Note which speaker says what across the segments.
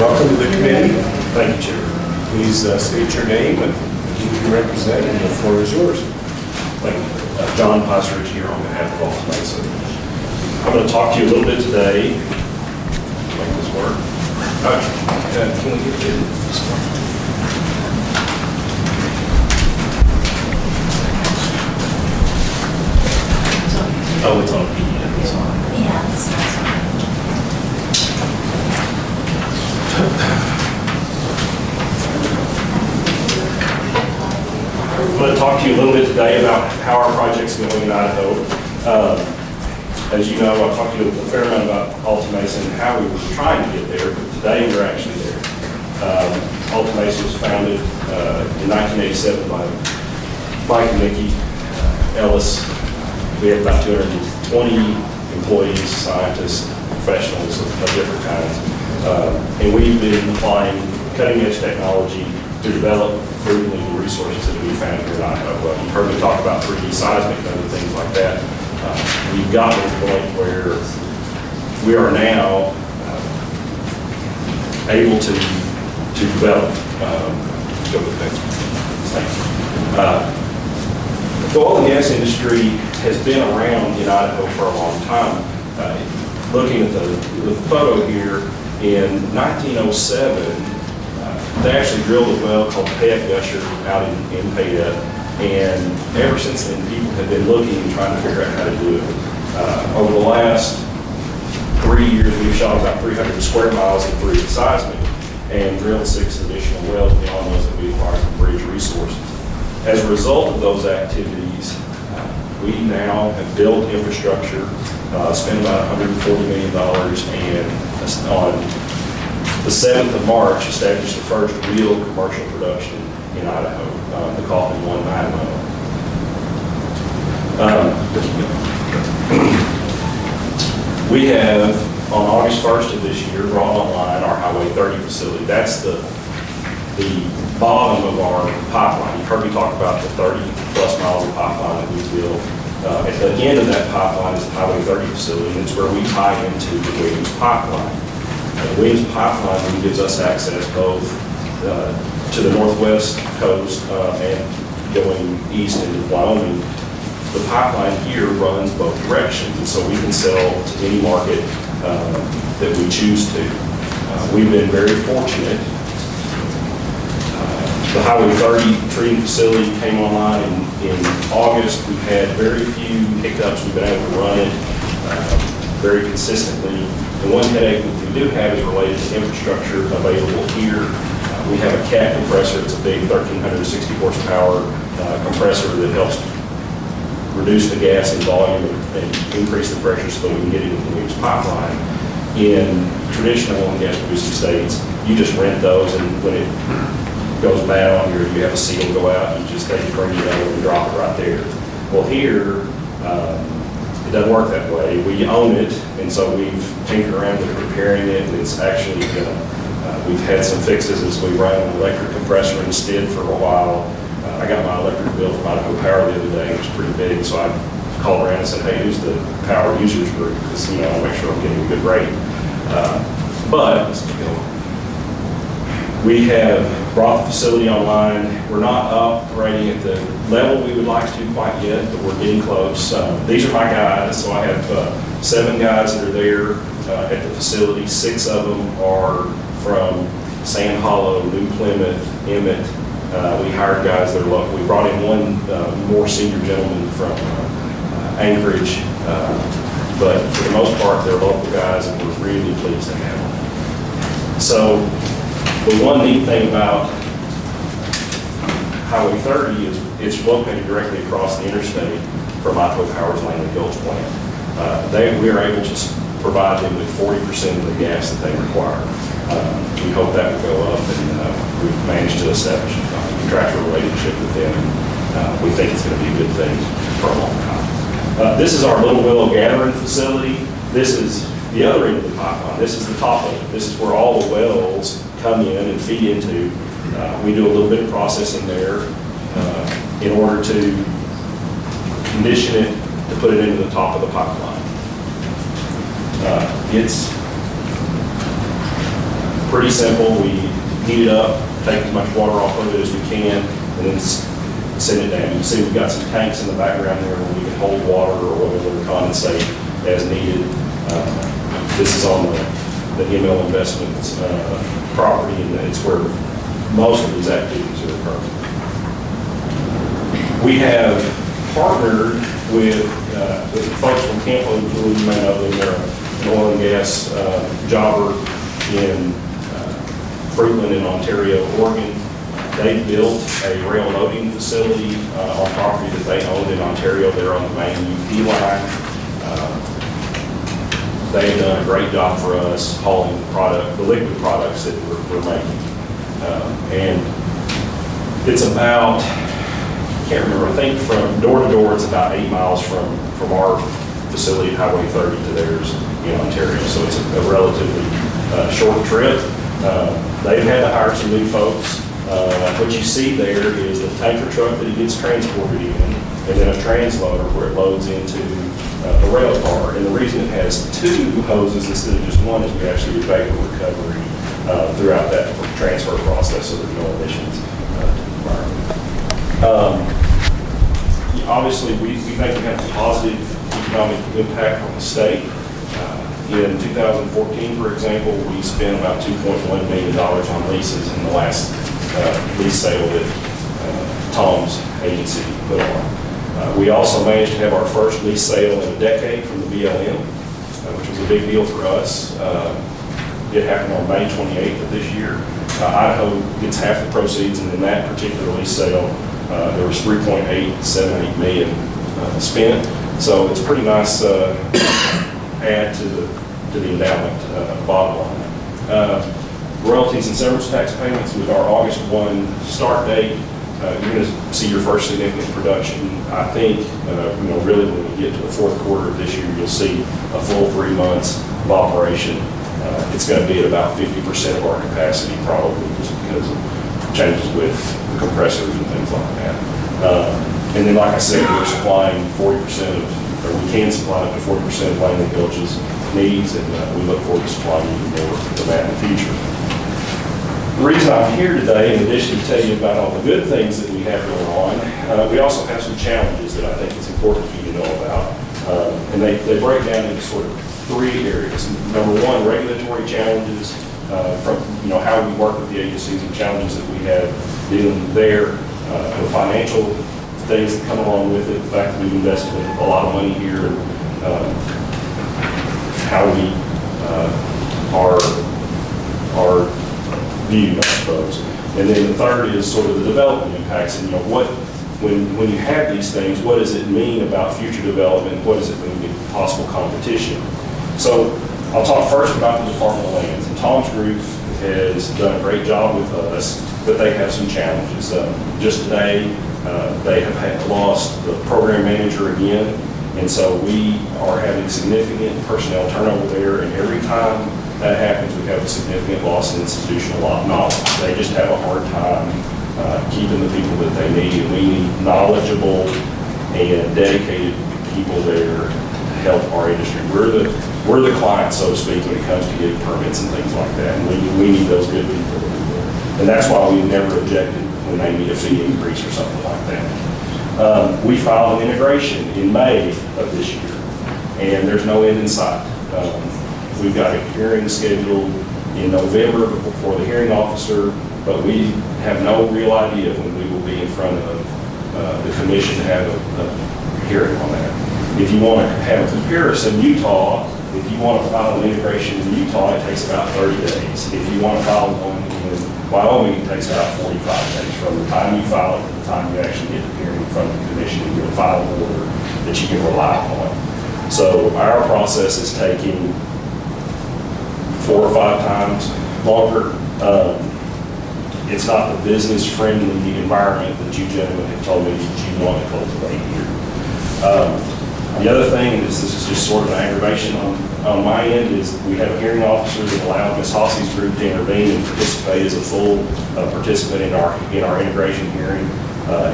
Speaker 1: Welcome to the committee. Thank you, Chair. Please state your name and who you represent, and the floor is yours.
Speaker 2: Thank you. John Peiserich here on behalf of Alta Mesa. I'm going to talk to you a little bit today. Make this work. All right. Can we get this one? Oh, it's on PDF. It's on.
Speaker 3: Yeah, that's fine.
Speaker 2: I'm going to talk to you a little bit today about how our project's going in Idaho. As you know, I've talked to you a fair amount about Alta Mesa and how we were trying to get there, but today we're actually there. Alta Mesa was founded in 1987 by Mike and Nikki Ellis. We have about 220 employees, scientists, professionals of different kinds. And we've been applying cutting-edge technology to develop Fruitland resources that we found here in Idaho. You've heard me talk about 3D seismic and other things like that. We've gotten to the point where we are now able to develop. Go with the next one. The oil and gas industry has been around in Idaho for a long time. Looking at the photo here, in 1907, they actually drilled a well called Payette Gusher out in Payette, and ever since then, people have been looking and trying to figure out how to do it. Over the last 3 years, we've shot about 300 square miles of 3D seismic and drilled 6 additional wells beyond those that we acquired from Bridge Resources. As a result of those activities, we now have built infrastructure, spent about $140 million, and on the 7th of March, established the first real commercial production in Idaho, the Coffin 190. We have, on August 1st of this year, brought online our Highway 30 facility. That's the bottom of our pipeline. You've heard me talk about the 30-plus miles of pipeline that we built. At the end of that pipeline is the Highway 30 facility, and it's where we tie into the Williams pipeline. The Williams pipeline gives us access both to the northwest coast and going east into Wyoming. The pipeline here runs both directions, and so we can sell to any market that we choose to. We've been very fortunate. The Highway 30 treating facility came online in August. We've had very few hiccups. We've been able to run it very consistently. The one headache that we do have is related to infrastructure available here. We have a cat compressor. It's a big 1,360 horsepower compressor that helps reduce the gas in volume and increase the pressure so that we can get it into the Williams pipeline. In traditional oil and gas producing states, you just rent those, and when it goes bad on you have a seal go out, you just take it, bring it over and drop it right there. Well, here, it doesn't work that way. We own it, and so we've tinkered around with repairing it, and it's actually, we've had some fixes as we ran an electric compressor instead for a while. I got my electric bill from Idaho Power the other day. It was pretty big, so I called around and said, hey, who's the power users group? Because, I want to make sure I'm getting a good rate. But we have brought the facility online. We're not operating at the level we would like to quite yet, but we're getting close. These are my guys, so I have 7 guys that are there at the facility. 6 of them are from Sand Hollow, New Plymouth, Emmett. We hired guys that are local. We brought in one more senior gentleman from Anchorage, but for the most part, they're local guys, and we're really pleased to have them. So the one neat thing about Highway 30 is it's located directly across the interstate from Idaho Power's Langley Gulch plant. We are able to provide them with 40% of the gas that they require. We hope that will go up, and we've managed to establish a contractual relationship with them. We think it's going to be a good thing for a long time. This is our Little Willow gathering facility. This is the other end of the pipeline. This is the top of it. This is where all the wells come in and feed into. We do a little bit of processing there in order to condition it to put it into the top of the pipeline. Pretty simple. We heat it up, take as much water off of it as we can, and then send it down. You can see we've got some tanks in the background there where we can hold water or whatever condensate as needed. This is on the ML Investments property, and it's where most of these activities are occurring. We have partnered with folks from Camp Louisiana. You may know them. They're an oil and gas jobber in Fruitland in Ontario, Oregon. They built a rail loading facility on property that they owned in Ontario. They're on the main UP line. They've done a great job for us hauling the liquid products that we're making. And it's about, I can't remember, I think from door to door, it's about 8 miles from our facility, Highway 30, to theirs in Ontario. So it's a relatively short trip. They've had to hire some new folks. What you see there is the tanker truck that it gets transported in, and then a transloader where it loads into the rail car. And the reason it has 2 hoses instead of just one is we actually do vapor recovery throughout that transfer process, so there's no emissions to the environment. Obviously, we think we have a positive economic impact on the state. In 2014, for example, we spent about $2.1 million on leases in the last lease sale that Tom's agency put on. We also managed to have our first lease sale in a decade from the BLM, which was a big deal for us. It happened on May 28th of this year. Idaho gets half the proceeds, and in that particular lease sale, there was $3.878 million spent. So it's a pretty nice add to the endowment bottom line. Royalties and severance tax payments with our August 1 start date. You're going to see your first significant production. I think, really when we get to the fourth quarter of this year, you'll see a full 3 months of operation. It's going to be at about 50% of our capacity, probably, just because of changes with the compressors and things like that. And then, like I said, we're supplying 40% or we can supply up to 40% of Langley Gulch's needs, and we look forward to supplying even more of that in the future. The reason I'm here today, in addition to tell you about all the good things that we have going on, we also have some challenges that I think it's important for you to know about. And they break down into sort of 3 areas. Number 1, regulatory challenges from how we work with the agencies and challenges that we have dealing there, the financial things that come along with it, the fact that we've invested a lot of money here, and how we are viewed, I suppose. And then the third is sort of the development impacts, and when you have these things, what does it mean about future development? What does it mean with possible competition? So I'll talk first about the Department of Lands. And Tom's group has done a great job with us, but they have some challenges. Just today, they have lost the program manager again, and so we are having significant personnel turnover there, and every time that happens, we have a significant loss in institutional knowledge. They just have a hard time keeping the people that they need, and we need knowledgeable and dedicated people there to help our industry. We're the client, so to speak, when it comes to getting permits and things like that, and we need those good people to be there. And that's why we've never objected when they need a fee increase or something like that. We filed an integration in May of this year, and there's no end in sight. We've got a hearing scheduled in November before the hearing officer, but we have no real idea when we will be in front of the commission to have a hearing on that. If you want to have a comparison, Utah, if you want to file an integration in Utah, it takes about 30 days. If you want to file one in Wyoming, it takes about 45 days from the time you file it to the time you actually get the hearing in front of the commission and get a final order that you can rely upon. So our process is taking 4 or 5 times longer. It's not the business-friendly environment that you gentlemen have told me that you want to cultivate here. The other thing is, this is just sort of an aggravation on my end, is we have a hearing officer that allowed Ms. Hossey's group to intervene and participate as a full participant in our integration hearing.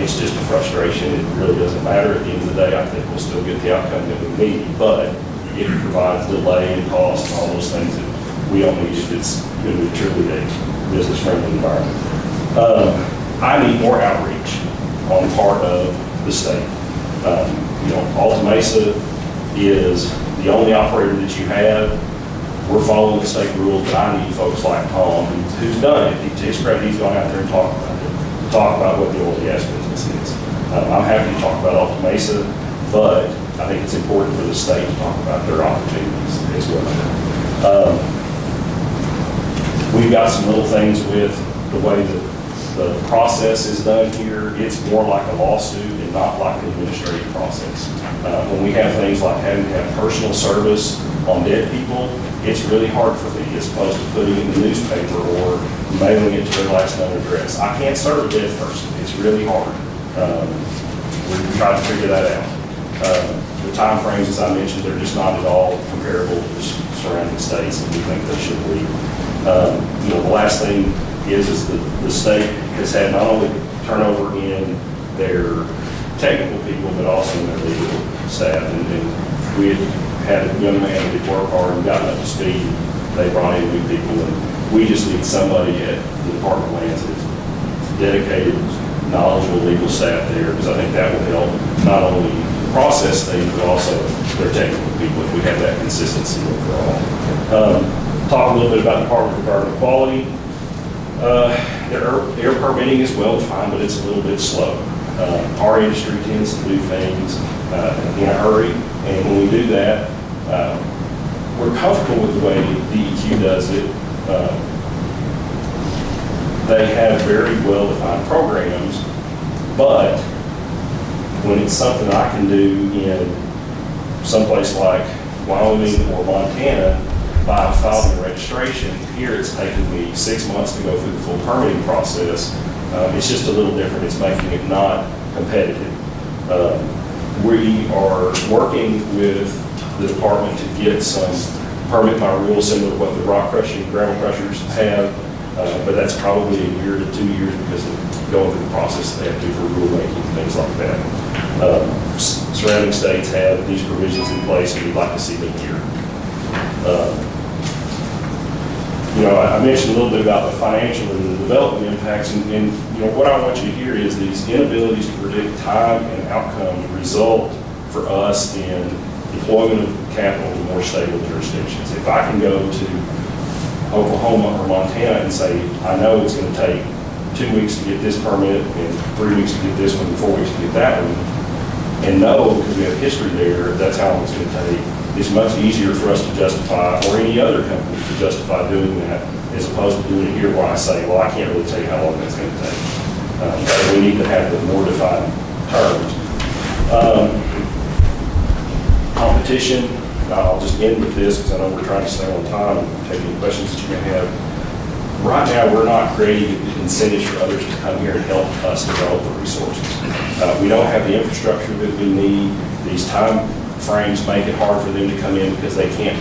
Speaker 2: It's just a frustration. It really doesn't matter. At the end of the day, I think we'll still get the outcome that we need, but it provides delay and cost and all those things that we only if it's going to be truly a business-friendly environment. I need more outreach on the part of the state. Alta Mesa is the only operator that you have. We're following the state rules, but I need folks like Tom, who's done it. To his credit, he's gone out there and talked about it, talk about what the oil and gas business is. I'm happy to talk about Alta Mesa, but I think it's important for the state to talk about their opportunities as well. We've got some little things with the way that the process is done here. It's more like a lawsuit and not like an administrative process. When we have things like having to have personal service on dead people, it's really hard for me as opposed to putting it in the newspaper or mailing it to their last known address. I can't serve a dead person. It's really hard. We're trying to figure that out. The time frames, as I mentioned, they're just not at all comparable to the surrounding states, and we think they should be. The last thing is the state has had not only turnover in their technical people, but also in their legal staff. And we had a young man who did work hard and gotten up to speed. They brought in new people, and we just need somebody at the Department of Lands that's dedicated, knowledgeable legal staff there, because I think that will help not only process things, but also their technical people if we have that consistency overall. Talk a little bit about the Department of Environmental Quality. Their permitting is well defined, but it's a little bit slow. Our industry tends to do things in a hurry, and when we do that, we're comfortable with the way DEQ does it. They have very well-defined programs, but when it's something I can do in someplace like Wyoming or Montana by filing a registration, here it's taken me 6 months to go through the full permitting process. It's just a little different. It's making it not competitive. We are working with the department to get some permit by rule similar to what the rock crushing, gravel crushers have, but that's probably a year to 2 years because of going through the process they have to do for rulemaking and things like that. Surrounding states have these provisions in place, and we'd like to see them here. I mentioned a little bit about the financial and the development impacts, and what I want you to hear is these inabilities to predict time and outcome result for us in deployment of capital to more stable jurisdictions. If I can go to Oklahoma or Montana and say, I know it's going to take 2 weeks to get this permit and 3 weeks to get this one and 4 weeks to get that one, and know, because we have history there, that's how long it's going to take. It's much easier for us to justify, or any other company to justify doing that, as opposed to doing it here where I say, well, I can't really tell you how long that's going to take. So we need to have the more defined terms. Competition, I'll just end with this because I know we're trying to stay on time and take any questions that you may have. Right now, we're not creating incentives for others to come here and help us develop the resources. We don't have the infrastructure that we need. These time frames make it hard for them to come in because they can't,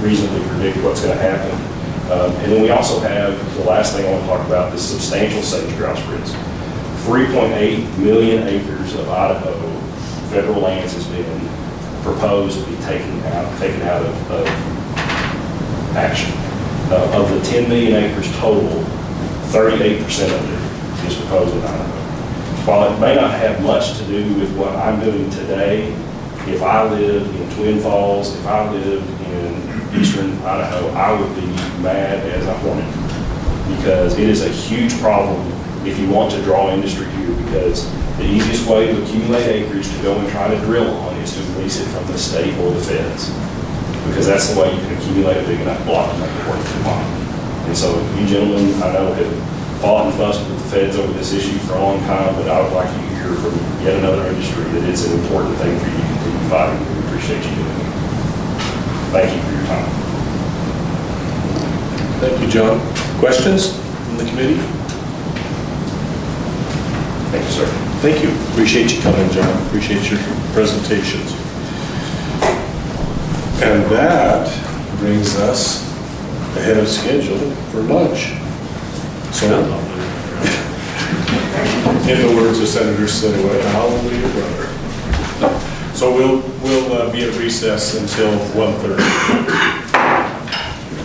Speaker 2: reasonably predict what's going to happen. And then we also have, the last thing I want to talk about, this substantial sage grouse risk. 3.8 million acres of Idaho federal lands has been proposed to be taken out of action. Of the 10 million acres total, 38% of it is proposed in Idaho. While it may not have much to do with what I'm doing today, if I lived in Twin Falls, if I lived in eastern Idaho, I would be mad as I wanted, because it is a huge problem if you want to draw industry here, because the easiest way to accumulate acreage to go and try to drill on is to lease it from the state or the feds, because that's the way you can accumulate a big enough block to make it worth your while. And so you gentlemen, I know, have fought and fussed with the feds over this issue for a long time, but I would like you to hear from yet another industry that it's an important thing for you to continue fighting. We appreciate you doing it. Thank you for your time.
Speaker 1: Thank you, John. Questions from the committee?
Speaker 2: Thank you, sir.
Speaker 1: Thank you. Appreciate you coming, John. Appreciate your presentations. And that brings us ahead of schedule for lunch. So, in the words of Senator Sitaway, hallelujah, brother. So we'll be at recess until 1:30.